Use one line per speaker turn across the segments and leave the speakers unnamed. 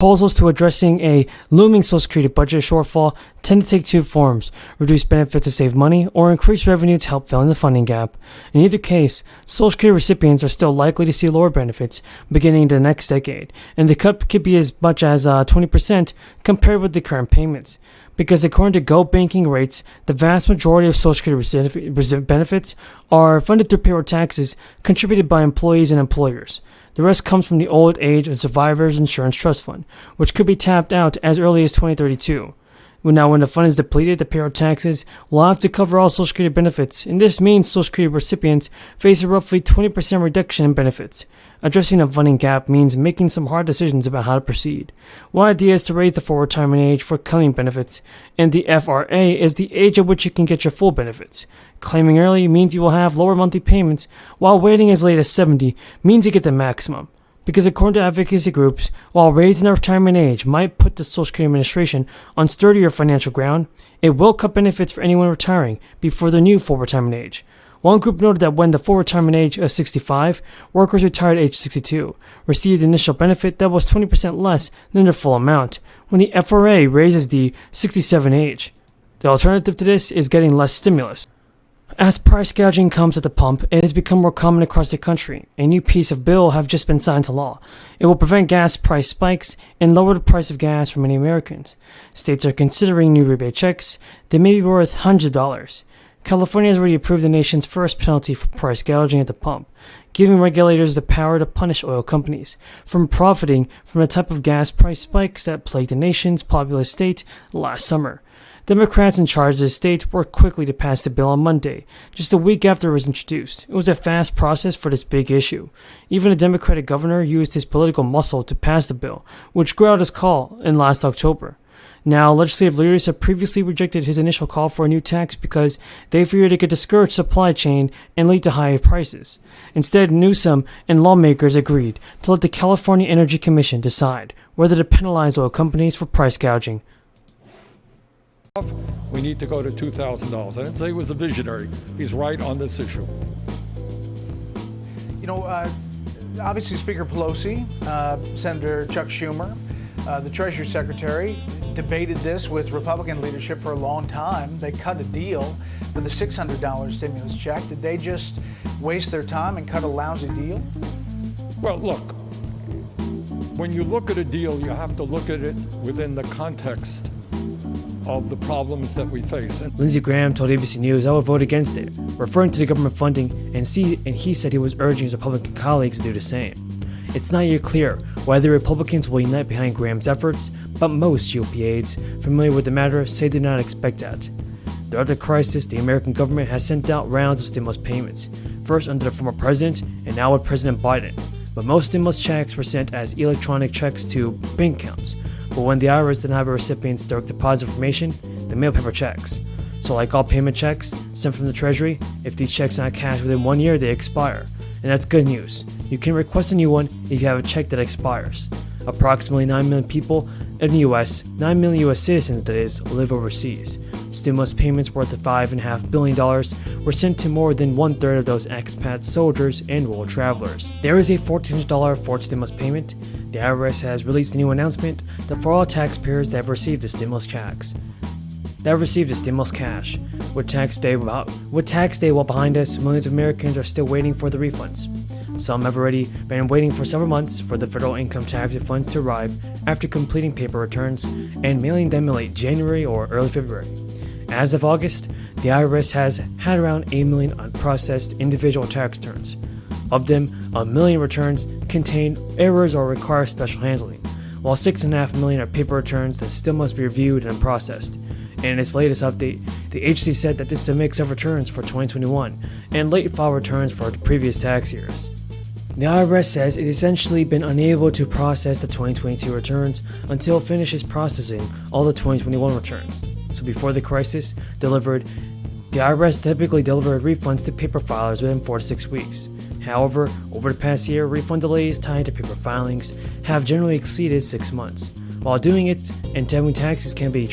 Proposals to addressing a looming Social Security budget shortfall tend to take two forms: reduce benefits to save money, or increase revenue to help fill in the funding gap. In either case, Social Security recipients are still likely to see lower benefits beginning the next decade, and the cut could be as much as 20% compared with the current payments. Because according to Go banking rates, the vast majority of Social Security benefits are funded through payroll taxes contributed by employees and employers. The rest comes from the Old Age and Survivors Insurance Trust Fund, which could be tapped out as early as 2032. Now, when the fund is depleted, the payroll taxes will have to cover all Social Security benefits, and this means Social Security recipients face a roughly 20% reduction in benefits. Addressing the funding gap means making some hard decisions about how to proceed. One idea is to raise the full retirement age for claiming benefits, and the FRA is the age at which you can get your full benefits. Claiming early means you will have lower monthly payments, while waiting as late as 70 means you get the maximum. Because according to advocacy groups, while raising the retirement age might put the Social Security Administration on sturdier financial ground, it will cut benefits for anyone retiring before the new full retirement age. One group noted that when the full retirement age of 65, workers retired at age 62 received an initial benefit that was 20% less than their full amount when the FRA raises the 67 age. The alternative to this is getting less stimulus. As price gouging comes at the pump, it has become more common across the country. A new piece of bill have just been signed to law. It will prevent gas price spikes and lower the price of gas for many Americans. States are considering new rebate checks that may be worth hundreds of dollars. California has already approved the nation's first penalty for price gouging at the pump, giving regulators the power to punish oil companies from profiting from the type of gas price spikes that plagued the nation's populous state last summer. Democrats in charge of the state worked quickly to pass the bill on Monday, just a week after it was introduced. It was a fast process for this big issue. Even a Democratic governor used his political muscle to pass the bill, which grew out his call in last October. Now, legislative leaders have previously rejected his initial call for a new tax because they feared it could discourage supply chain and lead to higher prices. Instead, Newsom and lawmakers agreed to let the California Energy Commission decide whether to penalize oil companies for price gouging.
We need to go to $2,000. I didn't say he was a visionary. He's right on this issue.
Obviously Speaker Pelosi, Senator Chuck Schumer, the Treasury Secretary debated this with Republican leadership for a long time. They cut a deal for the $600 stimulus check. Did they just waste their time and cut a lousy deal?
Well, look, when you look at a deal, you have to look at it within the context of the problems that we face.
Lindsey Graham told ABC News I would vote against it, referring to the government funding, and he said he was urging his Republican colleagues to do the same. It's not yet clear whether Republicans will unite behind Graham's efforts, but most GOP aides familiar with the matter say they do not expect that. Throughout the crisis, the American government has sent out rounds of stimulus payments, first under the former president and now with President Biden. But most stimulus checks were sent as electronic checks to bank accounts. But when the IRS didn't have a recipient's direct deposit information, they mailed paper checks. So like all payment checks sent from the Treasury, if these checks are not cashed within 1 year, they expire. And that's good news. You can request a new one if you have a check that expires. Approximately 9 million people in the US, 9 million US citizens that is, live overseas. Stimulus payments worth of $5.5 billion were sent to more than 1/3 of those expat soldiers and world travelers. There is a $1,400 fourth stimulus payment. The IRS has released a new announcement that for all taxpayers that have received the stimulus checks, cash. With tax day well behind us, millions of Americans are still waiting for the refunds. Some have already been waiting for several months for the federal income tax refunds to arrive after completing paper returns and mailing them in late January or early February. As of August, the IRS has had around 8 million unprocessed individual tax returns. Of them, 1 million returns contain errors or require special handling, while 6.5 million are paper returns that still must be reviewed and processed. And in its latest update, the agency said that this is a mix of returns for 2021 and late file returns for the previous tax years. The IRS says it's essentially been unable to process the 2022 returns until it finishes processing all the 2021 returns. So before the crisis, the IRS typically delivered refunds to paper filers within 4 to 6 weeks. However, over the past year, refund delays tied to paper filings have generally exceeded 6 months. While doing taxes can be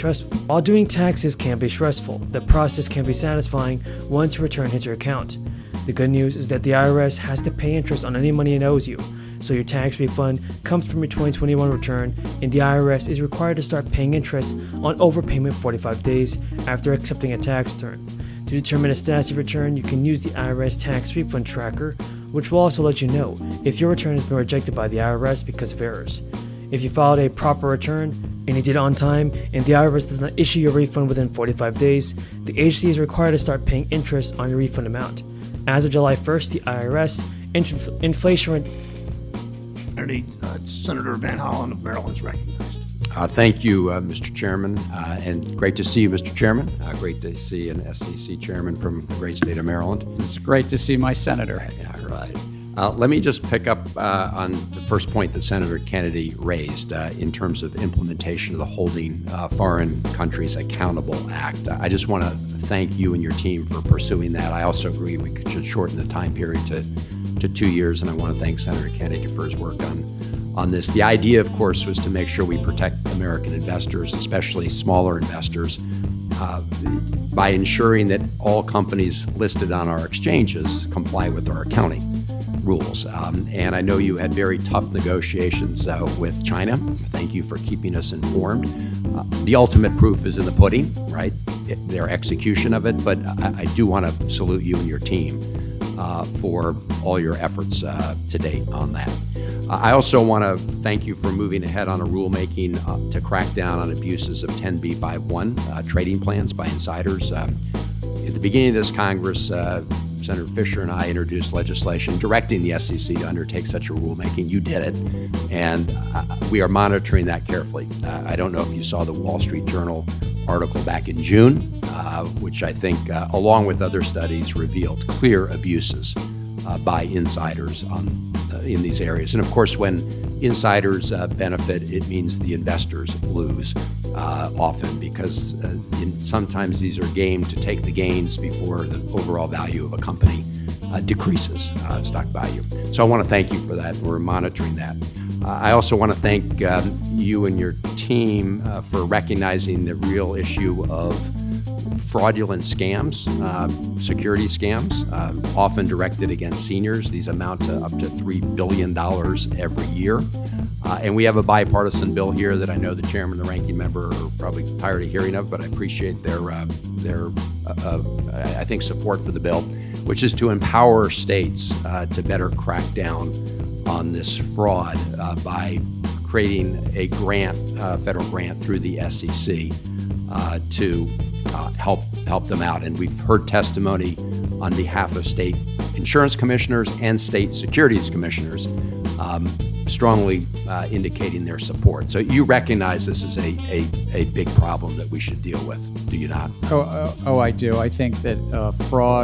stressful, the process can be satisfying once your return hits your account. The good news is that the IRS has to pay interest on any money it owes you, So your tax refund comes from your 2021 return, and the IRS is required to start paying interest on overpayment 45 days after accepting a tax return. To determine the status of your return, you can use the IRS tax refund tracker, which will also let you know if your return has been rejected by the IRS because of errors. If you filed a proper return and you did it on time and the IRS does not issue your refund within 45 days, the agency is required to start paying interest on your refund amount. As of July 1st, the IRS inflation
Senator Van Hollen of Maryland is recognized.
Thank you, Mr. Chairman, and great to see you, Mr. Chairman. Great to see an SEC chairman from the great state of Maryland.
It's great to see my senator.
Yeah, right. Let me just pick up on the first point that Senator Kennedy raised in terms of implementation of the Holding Foreign Countries Accountable Act. I just want to thank you and your team for pursuing that. I also agree we should shorten the time period to 2 years, and I want to thank Senator Kennedy for his work on this. The idea, of course, was to make sure we protect American investors, especially smaller investors, by ensuring that all companies listed on our exchanges comply with our accounting rules. And I know you had very tough negotiations with China. Thank you for keeping us informed. The ultimate proof is in the pudding, right? Their execution of it. But I do want to salute you and your team for all your efforts to date on that. I also want to thank you for moving ahead on a rulemaking to crack down on abuses of 10b5-1 trading plans by insiders. At the beginning of this Congress, Senator Fisher and I introduced legislation directing the SEC to undertake such a rulemaking. You did it, and we are monitoring that carefully. I don't know if you saw the Wall Street Journal article back in June, which I think, along with other studies, revealed clear abuses by insiders in these areas. And of course, when insiders benefit, it means the investors lose often, because sometimes these are gamed to take the gains before the overall value of a company decreases, stock value. So I want to thank you for that. We're monitoring that. I also want to thank you and your team for recognizing the real issue of fraudulent scams, security scams, often directed against seniors. These amount to up to $3 billion every year. And we have a bipartisan bill here that I know the chairman and the ranking member are probably tired of hearing of, but I appreciate their I think, support for the bill, which is to empower states to better crack down on this fraud by creating a grant, federal grant through the SEC to help them out. And we've heard testimony on behalf of state insurance commissioners and state securities commissioners strongly indicating their support. So you recognize this is a big problem that we should deal with, do you not?
Oh, I do. I think that fraud